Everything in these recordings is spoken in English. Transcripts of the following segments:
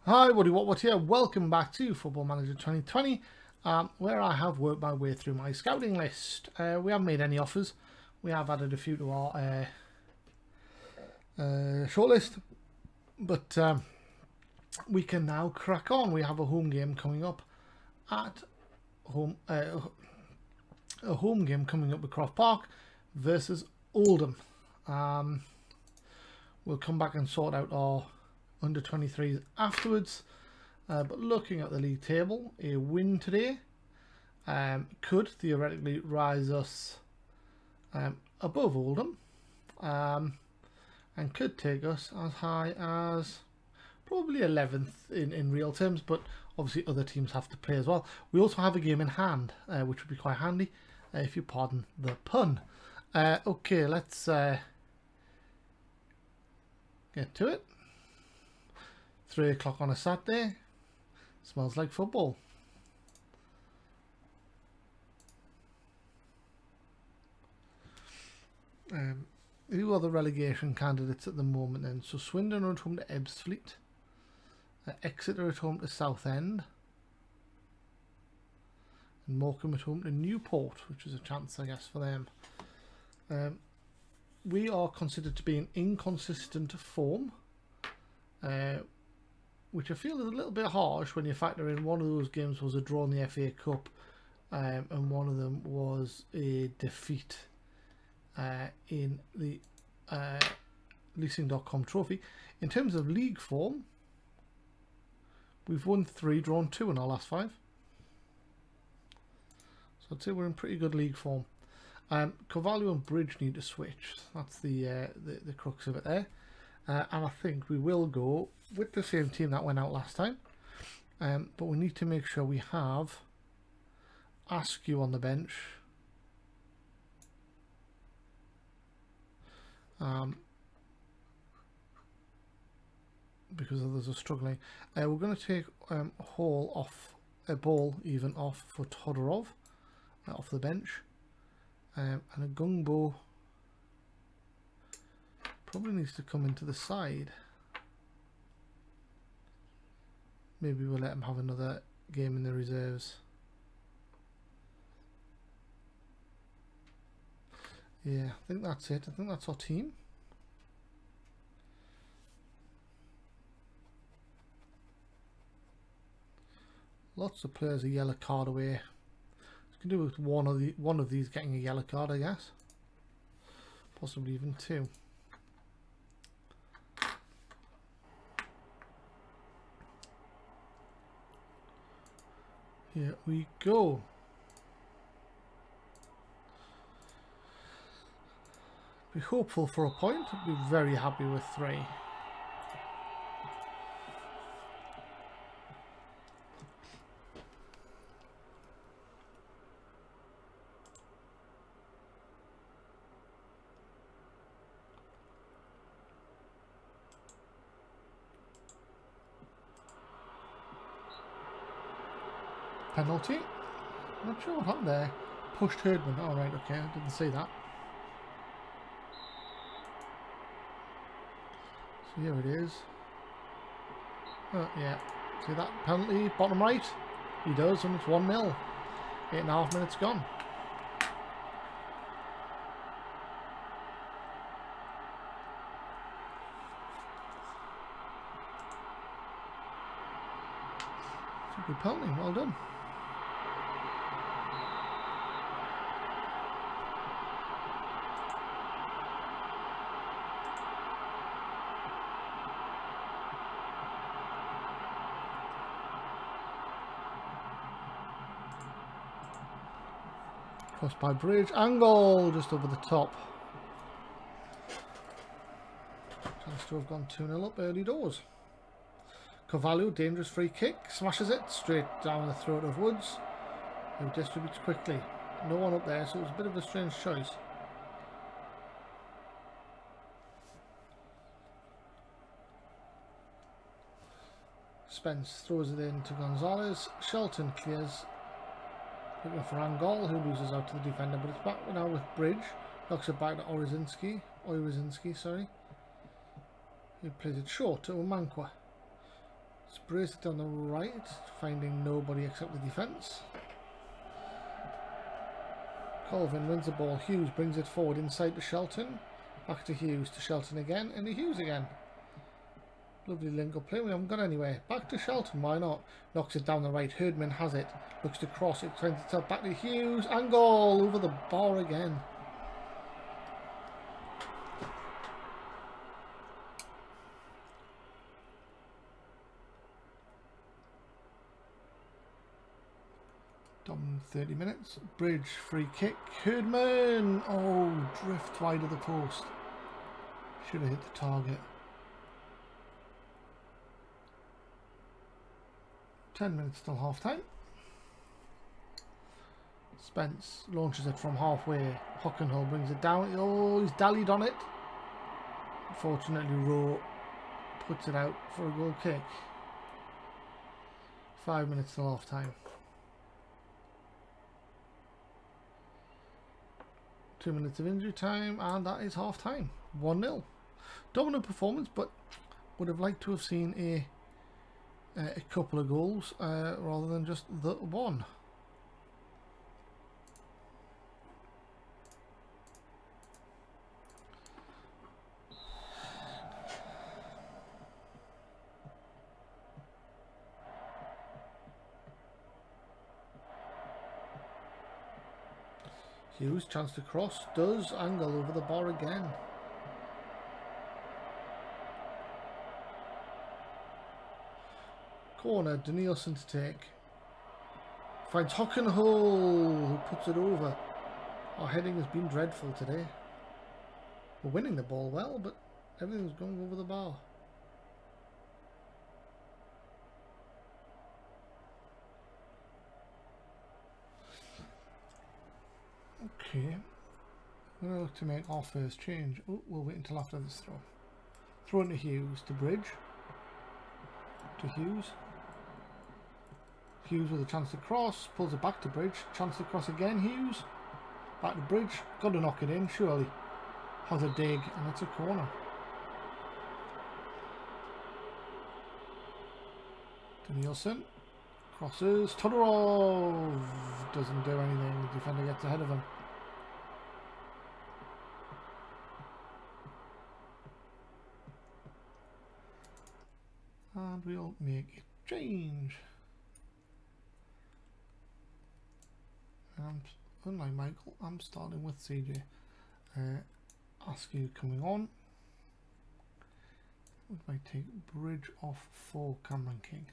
Hi, what here? Welcome back to Football Manager 2020, where I have worked my way through my scouting list. We haven't made any offers. We have added a few to our shortlist, but we can now crack on. We have a home game coming up at home. A home game coming up at Croft Park versus Oldham. We'll come back and sort out our under 23s afterwards, but looking at the league table, a win today could theoretically rise us above Oldham, and could take us as high as probably 11th in real terms, but obviously other teams have to play as well. We also have a game in hand, which would be quite handy, if you pardon the pun. Okay, let's get to it. 3 o'clock on a Saturday. Smells like football. Who are the relegation candidates at the moment then? So Swindon are at home to Ebbsfleet. Exeter at home to Southend. And Morecambe at home to Newport, which is a chance, I guess, for them. We are considered to be in inconsistent form. Which I feel is a little bit harsh when you factor in one of those games was a draw in the FA Cup, and one of them was a defeat in the leasing.com trophy. In terms of league form, we've won 3, drawn 2 in our last 5. So I'd say we're in pretty good league form. Carvalho and Bridge need to switch. That's the crux of it there. And I think we will go with the same team that went out last time, but we need to make sure we have Askew on the bench, because others are struggling. We're going to take Hall off, Ball even off for Todorov, off the bench, and a Gungbo probably needs to come into the side. Maybe we'll let him have another game in the reserves. Yeah, I think that's it. I think that's our team. Lots of players a yellow card away. You can do with one of these getting a yellow card, I guess. Possibly even 2. Here we go. Be hopeful for a point. Be very happy with 3. Penalty. Not sure what happened there. Pushed Herdman. All right, okay, I didn't see that. So here it is. Oh yeah, see that penalty bottom right? He does, and it's 1-0. 8.5 minutes gone. It's a good penalty. Well done. Crossed by Bridge, angle just over the top. Chance to have gone 2-0 up early doors. Carvalho, dangerous free kick, smashes it straight down the throat of Woods, who distributes quickly. No one up there, so it was a bit of a strange choice. Spence throws it in to Gonzalez. Shelton clears. Looking for Angol, who loses out to the defender, but it's back now with Bridge. Knocks it back to Orezinski, sorry. He plays it short to Umankwa. Sprays it down the right, finding nobody except the defence. Colvin wins the ball. Hughes brings it forward inside to Shelton. Back to Hughes, to Shelton again, and to Hughes again. Lovely link-up play. We haven't got anywhere. Back to Shelton, why not? Knocks it down the right. Herdman has it. Looks to cross. It finds itself back to Hughes. And goal over the bar again. Done 30 minutes. Bridge, free kick. Herdman! Oh, drift wide of the post. Should have hit the target. 10 minutes till half time. Spence launches it from halfway. Hockenhull brings it down. Oh, he's dallied on it. Unfortunately, Rowe puts it out for a goal kick. 5 minutes till half time. 2 minutes of injury time, and that is half time. 1-0. Dominant performance, but would have liked to have seen a couple of goals rather than just the one. Hughes, chance to cross, does angle over the bar again. Corner, Danielson to take. Finds Hockenhull, who puts it over. Our heading has been dreadful today. We're winning the ball well, but everything's going over the bar. Okay. We're going to look to make our first change. Oh, we'll wait until after this throw. Throw into Hughes, to Bridge. To Hughes. Hughes with a chance to cross, pulls it back to Bridge, chance to cross again, Hughes, back to Bridge, got to knock it in, surely, has a dig, and it's a corner. Danielson, crosses, Todorov, doesn't do anything, the defender gets ahead of him. And we'll make a change. And unlike Michael, I'm starting with CJ. Askew coming on. We might take Bridge off for Cameron King.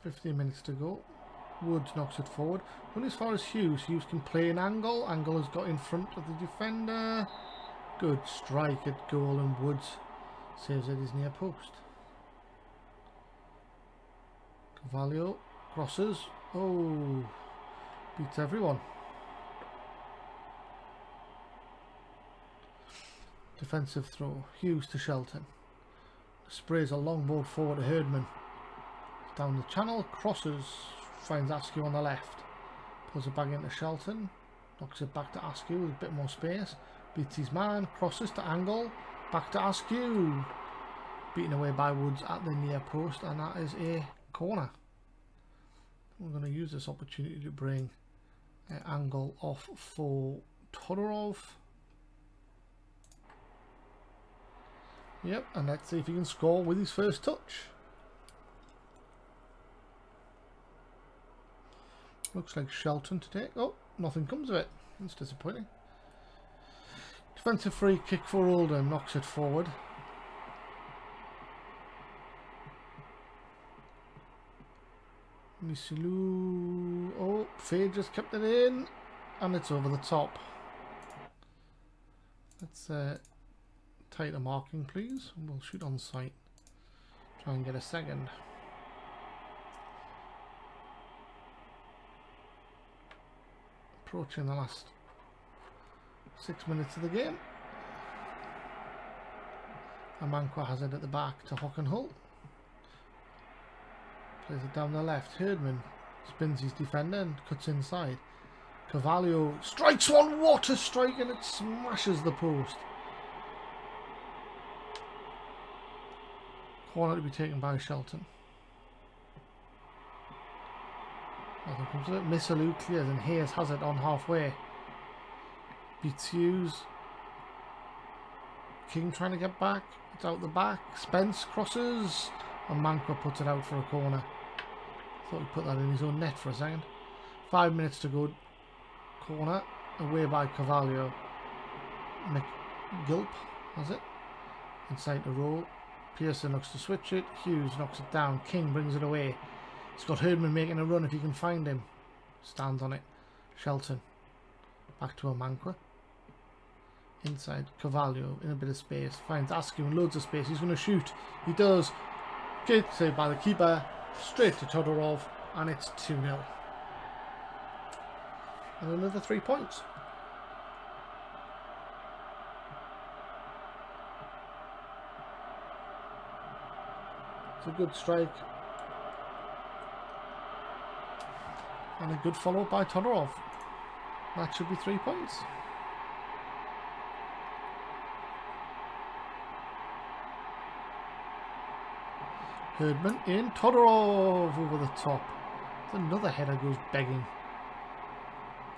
$15 minutes to go. Woods knocks it forward. When as far as Hughes, Hughes can play an angle. Angle has got in front of the defender. Good strike at goal, and Woods saves at his near post. Carvalho crosses. Oh, beats everyone. Defensive throw. Hughes to Shelton. Sprays a long ball forward to Herdman. Down the channel, crosses. Finds Askew on the left, pulls it back into Shelton, knocks it back to Askew with a bit more space, beats his man, crosses to Angle, back to Askew, beaten away by Woods at the near post, and that is a corner. We're going to use this opportunity to bring Angle off for Todorov. Yep, and let's see if he can score with his first touch. Looks like Shelton to take. Oh, nothing comes of it. That's disappointing. Defensive free kick for Oldham. Knocks it forward. Misilu. Oh, Faye just kept it in. And it's over the top. Let's tighter marking, please. We'll shoot on sight. Try and get a second. Approaching the last 6 minutes of the game. Amankwa has it at the back to Hockenhull. Plays it down the left. Herdman Spins his defender and cuts inside. Carvalho strikes one. What a strike, and it smashes the post. Corner to be taken by Shelton. Nothing comes of it. Missalou clears and Hayes has it on halfway. Beats Hughes. King trying to get back. It's out the back. Spence crosses. And Mankwa puts it out for a corner. Thought he put that in his own net for a second. 5 minutes to go. Corner. Away by Carvalho. McGilp has it. Inside the roll. Pearson looks to switch it. Hughes knocks it down. King brings it away. He's got Herdman making a run if he can find him. Stands on it. Shelton. Back to Mankwa. Inside. Carvalho in a bit of space. Finds Askew in loads of space. He's going to shoot. He does. Good save by the keeper. Straight to Todorov. And it's 2-0. And another 3 points. It's a good strike. And a good follow by Todorov. That should be 3 points. Herdman in. Todorov over the top. Another header goes begging.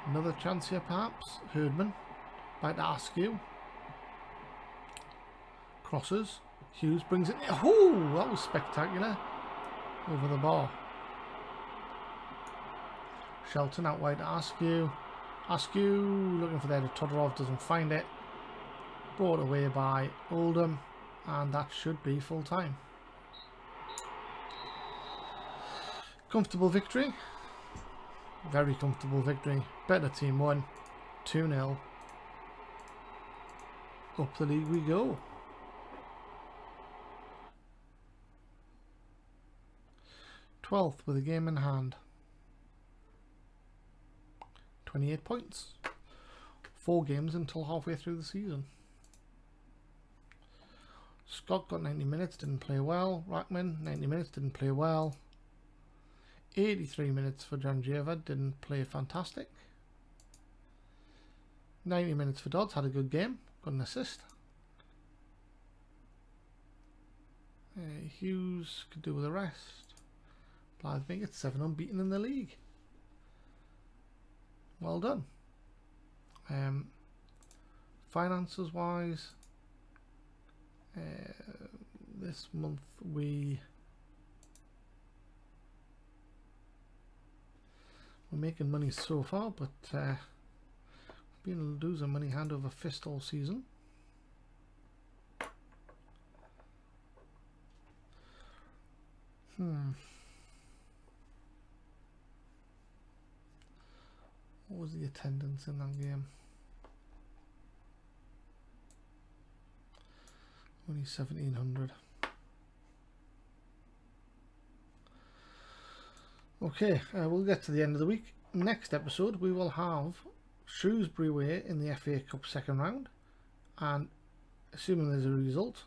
Another chance here perhaps. Herdman. Back to Askew. Crosses. Hughes brings it. Oh, that was spectacular. Over the bar. Shelton out wide to Askew. Askew looking for there to Todorov, doesn't find it. Brought away by Oldham, and that should be full time. Comfortable victory. Very comfortable victory. Better team won. 2-0. Up the league we go. th with a game in hand. 28 points. 4 games until halfway through the season. Scott got 90 minutes, didn't play well. Rackman, 90 minutes, didn't play well. 83 minutes for Janjeva, didn't play fantastic. 90 minutes for Dodds, had a good game, got an assist. Hughes could do with the rest. Blythe being at 7 unbeaten in the league. Well done. Finances wise, this month we're making money so far, but we've been losing money hand over fist all season. What was the attendance in that game? Only 1,700. Okay, we'll get to the end of the week. Next episode we will have Shrewsbury away in the FA Cup second round, and assuming there's a result,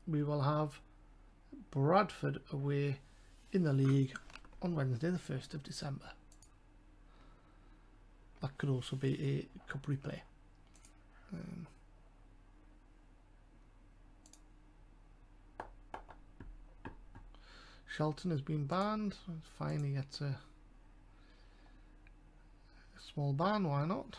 we will have Bradford away in the league on Wednesday the 1st of December. That could also be a cup replay. Shelton has been banned. It's fine, he gets a small ban, why not?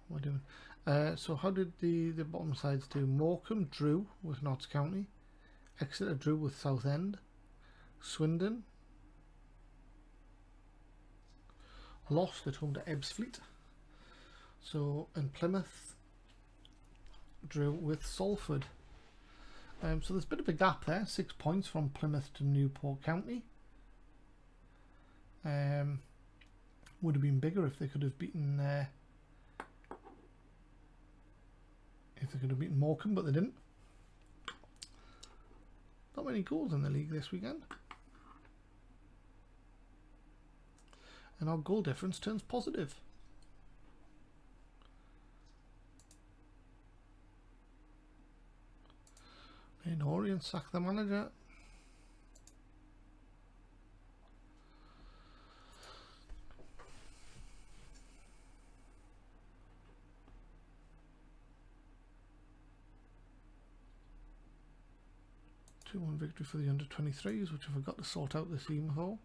What are we doing? So how did the bottom sides do? Morecambe drew with Notts County. Exeter drew with Southend. Swindon lost at home to Ebbsfleet. So, and Plymouth drew with Salford. So there's a bit of a gap there. 6 points from Plymouth to Newport County. Would have been bigger if they could have beaten Morecambe, but they didn't. Not many goals in the league this weekend. And our goal difference turns positive. In Orient, sack the manager. Two 2-1 victory for the under-23s, which I forgot to sort out this team before.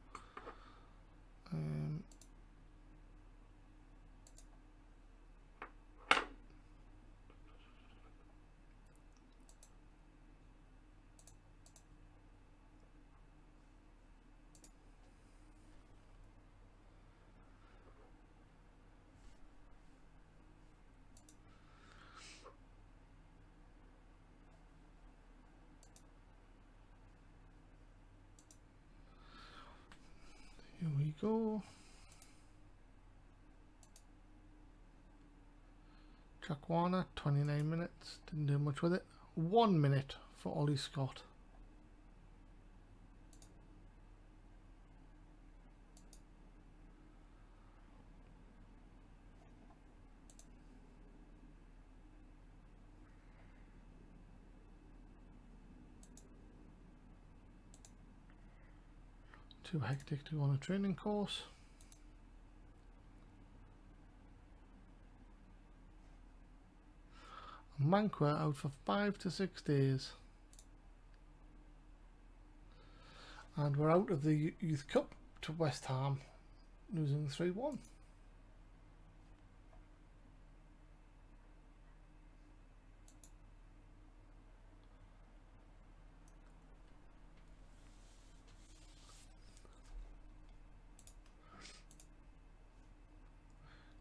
Here we go. Jack Warner, 29 minutes, didn't do much with it. 1 minute for Ollie Scott. Too hectic to go on a training course. Manqua out for 5 to 6 days. And we're out of the Youth Cup to West Ham, losing 3-1.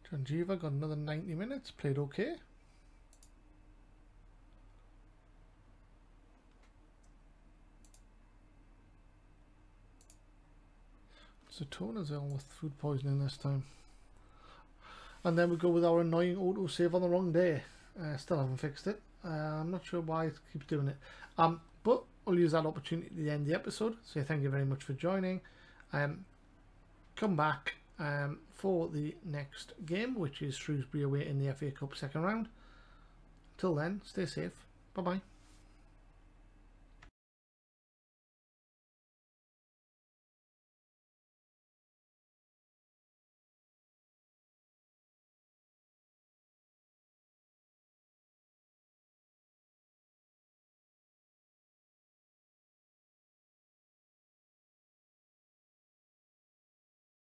Janjiva got another 90 minutes, played okay. Zatona's ill with food poisoning this time. And then we go with our annoying auto save on the wrong day. Still haven't fixed it. I'm not sure why it keeps doing it. But we'll use that opportunity to end the episode. So thank you very much for joining. Come back for the next game, which is Shrewsbury away in the FA Cup second round. Till then, stay safe. Bye bye.